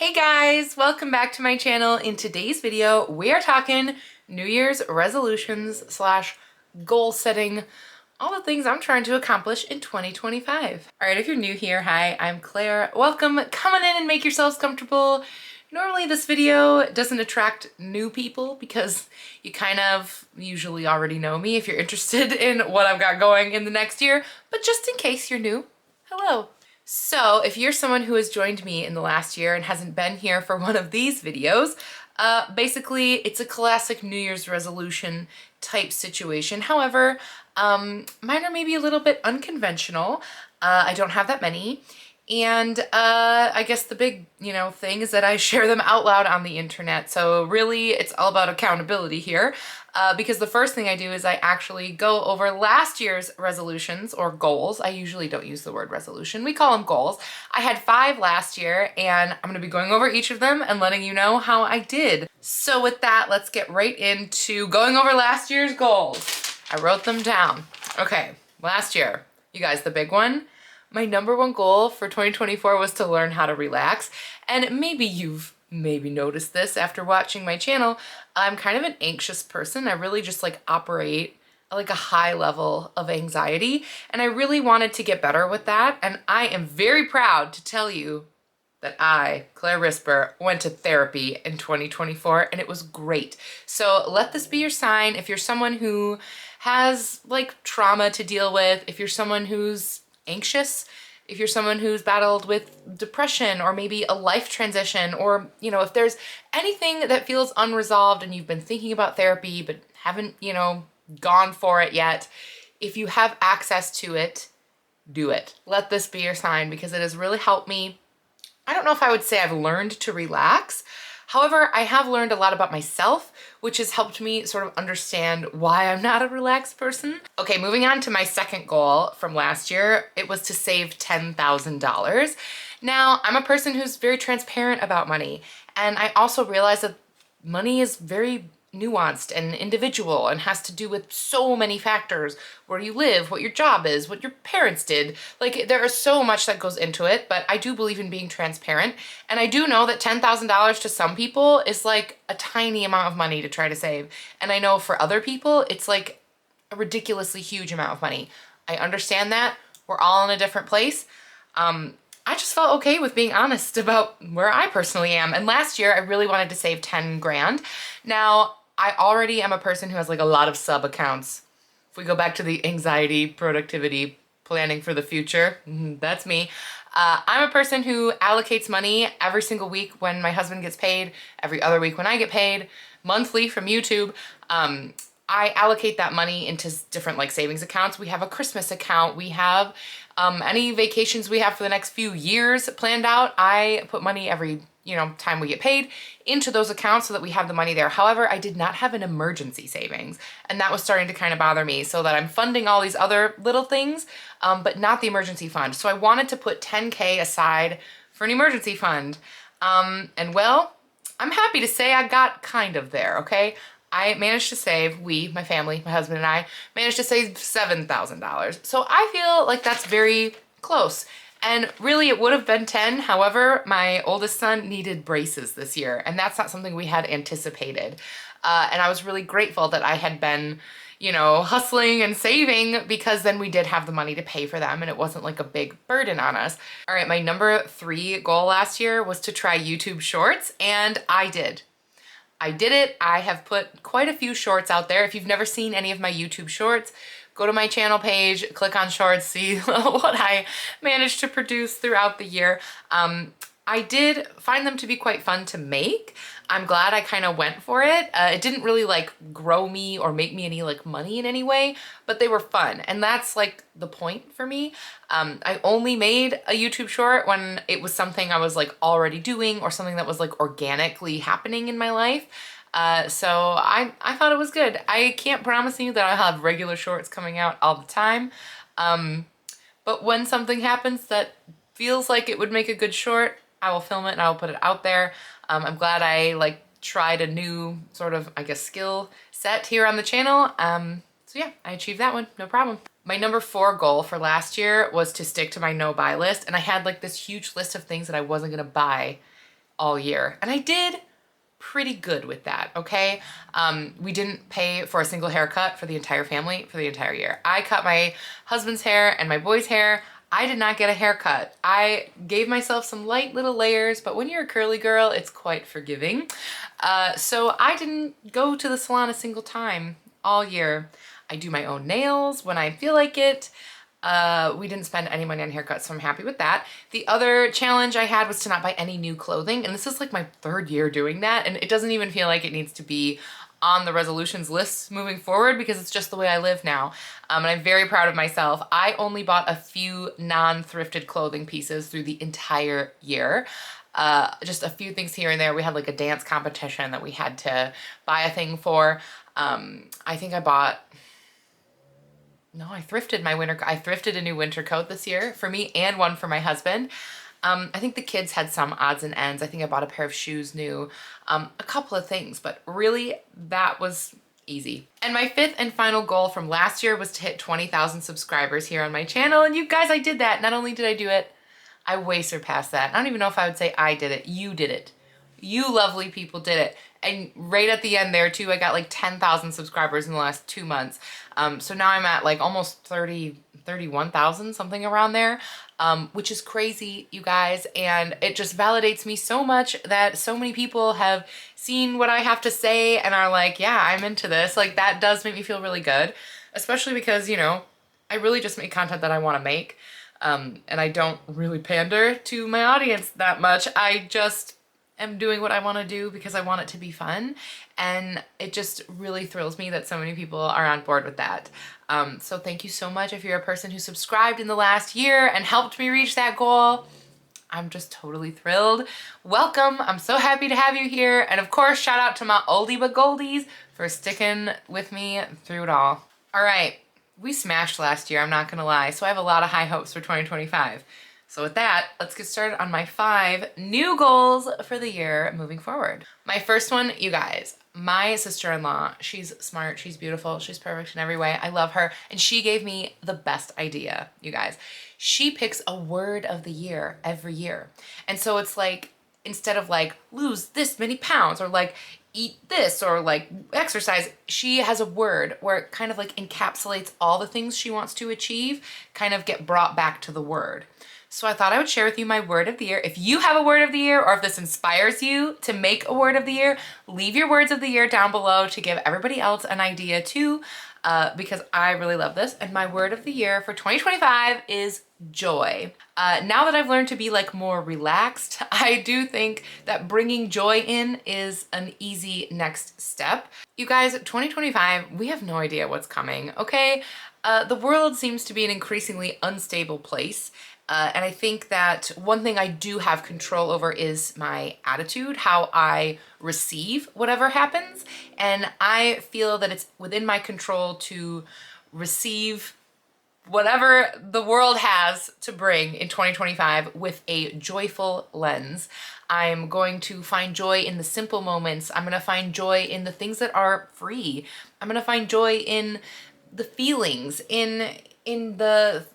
Hey guys, welcome back to my channel. In today's video, we are talking New Year's resolutions slash goal setting, all the things I'm trying to accomplish in 2025. All right, if you're new here, hi, I'm Claire. Welcome, come on in and make yourselves comfortable. Normally this video doesn't attract new people because you kind of usually already know me if you're interested in what I've got going in the next year, but just in case you're new, hello. So if you're someone who has joined me in the last year and hasn't been here for one of these videos, basically it's a classic New Year's resolution type situation. However, mine are maybe a little bit unconventional. I don't have that many. And I guess the big, thing is that I share them out loud on the internet. So really it's all about accountability here. Because the first thing I do is I actually go over last year's resolutions or goals. I usually don't use the word resolution. We call them goals. I had 5 last year and I'm gonna be going over each of them and letting you know how I did. So with that, let's get right into going over last year's goals. I wrote them down. Okay, last year, you guys, the big one. My number one goal for 2024 was to learn how to relax. And maybe you've noticed this after watching my channel. I'm kind of an anxious person. I really just operate at a high level of anxiety. And I really wanted to get better with that. And I am very proud to tell you that I, Claire Risper, went to therapy in 2024 and it was great. So let this be your sign. If you're someone who has trauma to deal with, if you're someone who's anxious, if you're someone who's battled with depression or maybe a life transition, or if there's anything that feels unresolved and you've been thinking about therapy but haven't gone for it yet, if you have access to it, do it. Let this be your sign because it has really helped me. I don't know if I would say I've learned to relax. However, I have learned a lot about myself, which has helped me sort of understand why I'm not a relaxed person. Okay, moving on to my second goal from last year, it was to save $10,000. Now, I'm a person who's very transparent about money, and I also realize that money is very nuanced and individual and has to do with so many factors: where you live, what your job is, what your parents did. There is so much that goes into it, but I do believe in being transparent. And I do know that $10,000 to some people is a tiny amount of money to try to save. And I know for other people, it's a ridiculously huge amount of money. I understand that. We're all in a different place. I just felt okay with being honest about where I personally am. And last year I really wanted to save 10 grand. Now, I already am a person who has a lot of sub accounts. If we go back to the anxiety, productivity, planning for the future, that's me. I'm a person who allocates money every single week when my husband gets paid, every other week when I get paid, monthly from YouTube. I allocate that money into different savings accounts. We have a Christmas account. We have any vacations we have for the next few years planned out. I put money every time we get paid into those accounts so that we have the money there. However, I did not have an emergency savings, and that was starting to kind of bother me, so that I'm funding all these other little things, but not the emergency fund. So I wanted to put 10K aside for an emergency fund. And well, I'm happy to say I got kind of there, okay? I managed to save, my family, my husband and I, managed to save $7,000. So I feel like that's very close. And really it would have been 10. However, my oldest son needed braces this year, and that's not something we had anticipated. And I was really grateful that I had been, hustling and saving, because then we did have the money to pay for them and it wasn't a big burden on us. All right, my number 3 goal last year was to try YouTube Shorts, and I did. I did it. I have put quite a few shorts out there. If you've never seen any of my YouTube shorts, go to my channel page, click on shorts, see what I managed to produce throughout the year. I did find them to be quite fun to make. I'm glad I kind of went for it. It didn't really grow me or make me any money in any way, but they were fun. And that's the point for me. I only made a YouTube short when it was something I was already doing, or something that was organically happening in my life. So I thought it was good. I can't promise you that I'll have regular shorts coming out all the time. But when something happens that feels like it would make a good short, I will film it and I will put it out there. I'm glad I tried a new sort of, skill set here on the channel. So yeah, I achieved that one, no problem. My number 4 goal for last year was to stick to my no buy list. And I had this huge list of things that I wasn't gonna buy all year. And I did pretty good with that, okay? We didn't pay for a single haircut for the entire family for the entire year. I cut my husband's hair and my boy's hair. I did not get a haircut. I gave myself some light little layers, but when you're a curly girl, it's quite forgiving. So I didn't go to the salon a single time all year. I do my own nails when I feel like it. We didn't spend any money on haircuts, so I'm happy with that. The other challenge I had was to not buy any new clothing, and this is like my 3rd year doing that, and it doesn't even feel like it needs to be on the resolutions list moving forward because it's just the way I live now. And I'm very proud of myself. I only bought a few non-thrifted clothing pieces through the entire year. Just a few things here and there. We had like a dance competition that we had to buy a thing for. I think I bought... No, I thrifted my winter. I thrifted a new winter coat this year for me and one for my husband. I think the kids had some odds and ends. I think I bought a pair of shoes new, a couple of things, but really that was easy. And my 5th and final goal from last year was to hit 20,000 subscribers here on my channel. And you guys, I did that. Not only did I do it, I way surpassed that. I don't even know if I would say I did it. You did it. You lovely people did it. And right at the end there too, I got like 10,000 subscribers in the last 2 months. So now I'm at like almost 31,000, something around there, which is crazy, you guys. And it just validates me so much that so many people have seen what I have to say and are like, yeah, I'm into this. Like that does make me feel really good, especially because, you know, I really just make content that I want to make. And I don't really pander to my audience that much. I just am doing what I want to do because I want it to be fun, and it just really thrills me that so many people are on board with that. So thank you so much if you're a person who subscribed in the last year and helped me reach that goal. I'm just totally thrilled. Welcome. I'm so happy to have you here. And of course, shout out to my oldie but goldies for sticking with me through it all. All right, we smashed last year, I'm not gonna lie, so I have a lot of high hopes for 2025. So with that, let's get started on my 5 new goals for the year moving forward. My first one, you guys, my sister-in-law, she's smart, she's beautiful, she's perfect in every way. I love her. And she gave me the best idea, you guys. She picks a word of the year every year. And so it's like, instead of like lose this many pounds or like eat this or like exercise, she has a word where it kind of like encapsulates all the things she wants to achieve, kind of get brought back to the word. So I thought I would share with you my word of the year. If you have a word of the year, or if this inspires you to make a word of the year, leave your words of the year down below to give everybody else an idea too, because I really love this. And my word of the year for 2025 is joy. Now that I've learned to be like more relaxed, I do think that bringing joy in is an easy next step. You guys, 2025, we have no idea what's coming, okay? The world seems to be an increasingly unstable place. And I think that one thing I do have control over is my attitude, how I receive whatever happens. And I feel that it's within my control to receive whatever the world has to bring in 2025 with a joyful lens. I'm going to find joy in the simple moments. I'm going to find joy in the things that are free. I'm going to find joy in the feelings, in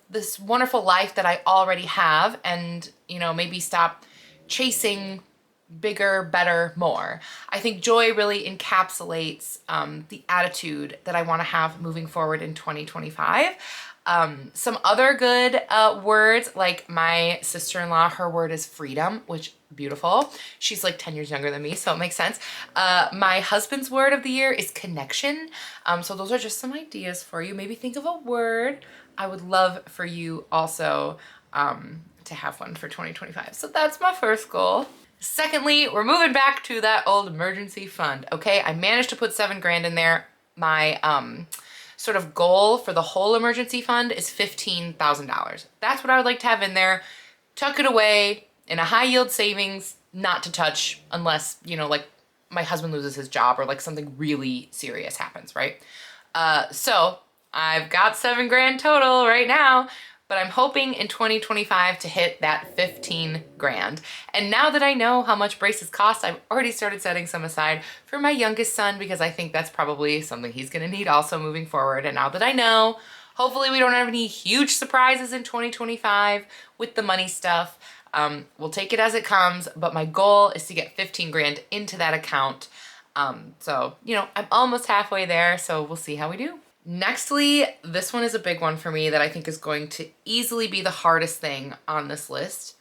this wonderful life that I already have, and, you know, maybe stop chasing bigger, better, more. I think joy really encapsulates the attitude that I want to have moving forward in 2025. Some other good words, like my sister-in-law, her word is freedom, which beautiful. She's like 10 years younger than me, so it makes sense. My husband's word of the year is connection. So those are just some ideas for you. Maybe think of a word. I would love for you also to have one for 2025. So that's my first goal. Secondly, we're moving back to that old emergency fund. Okay, I managed to put 7 grand in there. My sort of goal for the whole emergency fund is $15,000. That's what I would like to have in there. Tuck it away in a high yield savings, not to touch unless, you know, like my husband loses his job or like something really serious happens, right? So I've got 7 grand total right now, but I'm hoping in 2025 to hit that 15 grand. And now that I know how much braces cost, I've already started setting some aside for my youngest son, because I think that's probably something he's gonna need also moving forward. And now that I know, hopefully we don't have any huge surprises in 2025 with the money stuff. We'll take it as it comes, but my goal is to get 15 grand into that account. So, you know, I'm almost halfway there, so we'll see how we do. Nextly, this one is a big one for me that I think is going to easily be the hardest thing on this list.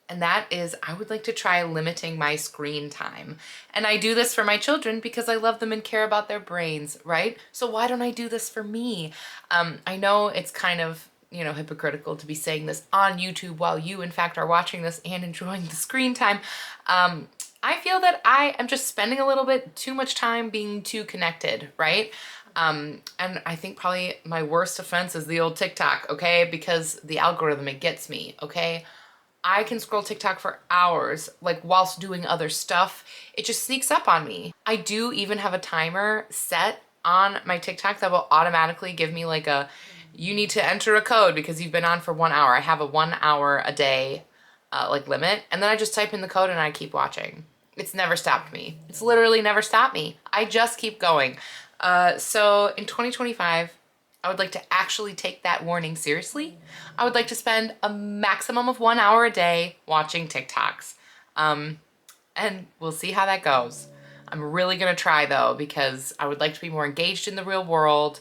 And that is, I would like to try limiting my screen time. And I do this for my children because I love them and care about their brains, right? So why don't I do this for me? I know it's kind of, you know, hypocritical to be saying this on YouTube while you in fact are watching this and enjoying the screen time. I feel that I am just spending a little bit too much time being too connected, right? And I think probably my worst offense is the old TikTok, okay? Because the algorithm, it gets me, okay? I can scroll TikTok for hours, like whilst doing other stuff. It just sneaks up on me. I do even have a timer set on my TikTok that will automatically give me like a, you need to enter a code because you've been on for 1 hour. I have a 1 hour a day like limit. And then I just type in the code and I keep watching. It's never stopped me. It's literally never stopped me. I just keep going. So in 2025, I would like to actually take that warning seriously. I would like to spend a maximum of 1 hour a day watching TikToks. And we'll see how that goes. I'm really gonna try though, because I would like to be more engaged in the real world.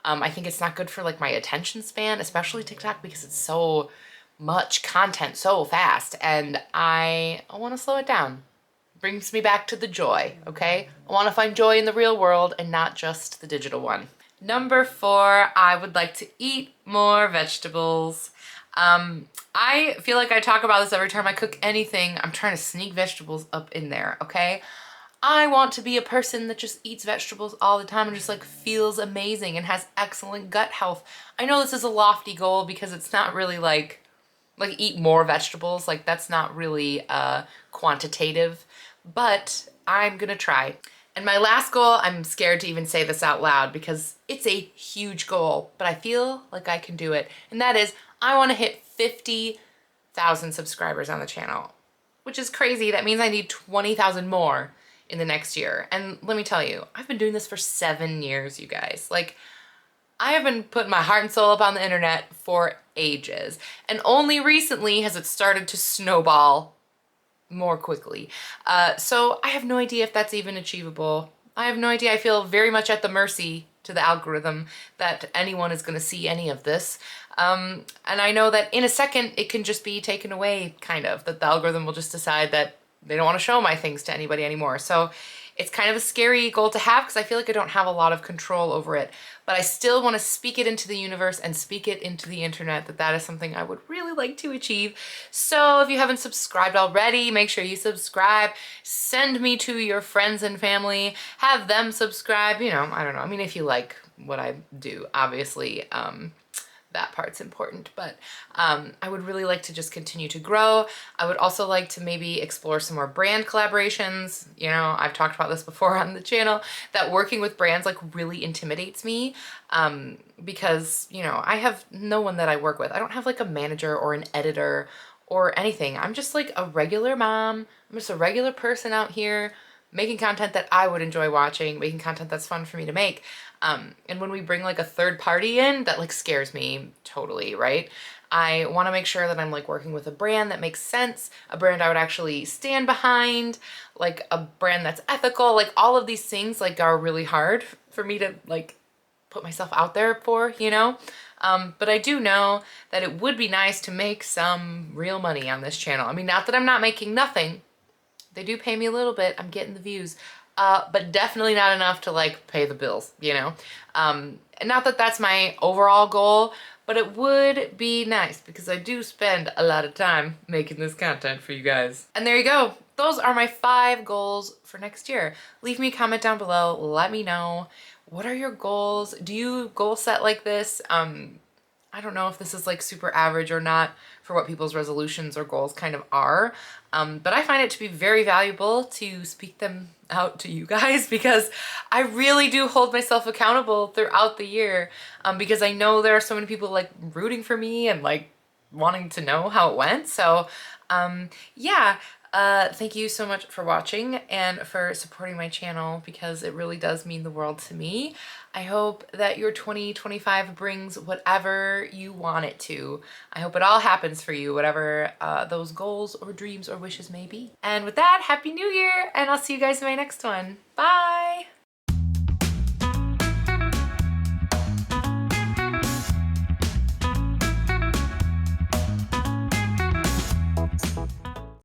I think it's not good for like my attention span, especially TikTok, because it's so much content so fast, and I wanna slow it down. Brings me back to the joy, okay? I wanna find joy in the real world and not just the digital one. Number 4, I would like to eat more vegetables. I feel like I talk about this every time I cook anything. I'm trying to sneak vegetables up in there, okay? I want to be a person that just eats vegetables all the time and just like feels amazing and has excellent gut health. I know this is a lofty goal because it's not really like eat more vegetables. Like that's not really quantitative, but I'm gonna try. And my last goal, I'm scared to even say this out loud because it's a huge goal, but I feel like I can do it. And that is, I want to hit 50,000 subscribers on the channel, which is crazy. That means I need 20,000 more in the next year. And let me tell you, I've been doing this for 7 years, you guys. Like, I have been putting my heart and soul up on the internet for ages. And only recently has it started to snowball more quickly. So I have no idea if that's even achievable. I have no idea. I feel very much at the mercy to the algorithm that anyone is going to see any of this. And I know that in a second it can just be taken away, kind of, that the algorithm will just decide that they don't want to show my things to anybody anymore. So it's kind of a scary goal to have because I feel like I don't have a lot of control over it, but I still want to speak it into the universe and speak it into the internet that that is something I would really like to achieve. So if you haven't subscribed already, make sure you subscribe. Send me to your friends and family. Have them subscribe. You know, I don't know. I mean, if you like what I do, obviously, that part's important, but I would really like to just continue to grow. I would also like to maybe explore some more brand collaborations. You know, I've talked about this before on the channel, that working with brands like really intimidates me because, you know, I have no one that I work with. I don't have like a manager or an editor or anything. I'm just like a regular mom. I'm just a regular person out here making content that I would enjoy watching, making content that's fun for me to make. And when we bring like a third party in, that like scares me totally, right? I want to make sure that I'm like working with a brand that makes sense, a brand I would actually stand behind, like a brand that's ethical, like all of these things like are really hard for me to like put myself out there for, you know? But I do know that it would be nice to make some real money on this channel. I mean, not that I'm not making nothing. They do pay me a little bit. I'm getting the views. But definitely not enough to like pay the bills, you know? And not that that's my overall goal, but it would be nice because I do spend a lot of time making this content for you guys. And there you go. Those are my 5 goals for next year. Leave me a comment down below. Let me know. What are your goals? Do you goal set like this? I don't know if this is like super average or not for what people's resolutions or goals kind of are, but I find it to be very valuable to speak them out to you guys because I really do hold myself accountable throughout the year because I know there are so many people like rooting for me and like wanting to know how it went. So yeah, Thank you so much for watching and for supporting my channel because it really does mean the world to me. I hope that your 2025 brings whatever you want it to. I hope it all happens for you, whatever those goals or dreams or wishes may be. And with that, Happy New Year, and I'll see you guys in my next one. Bye!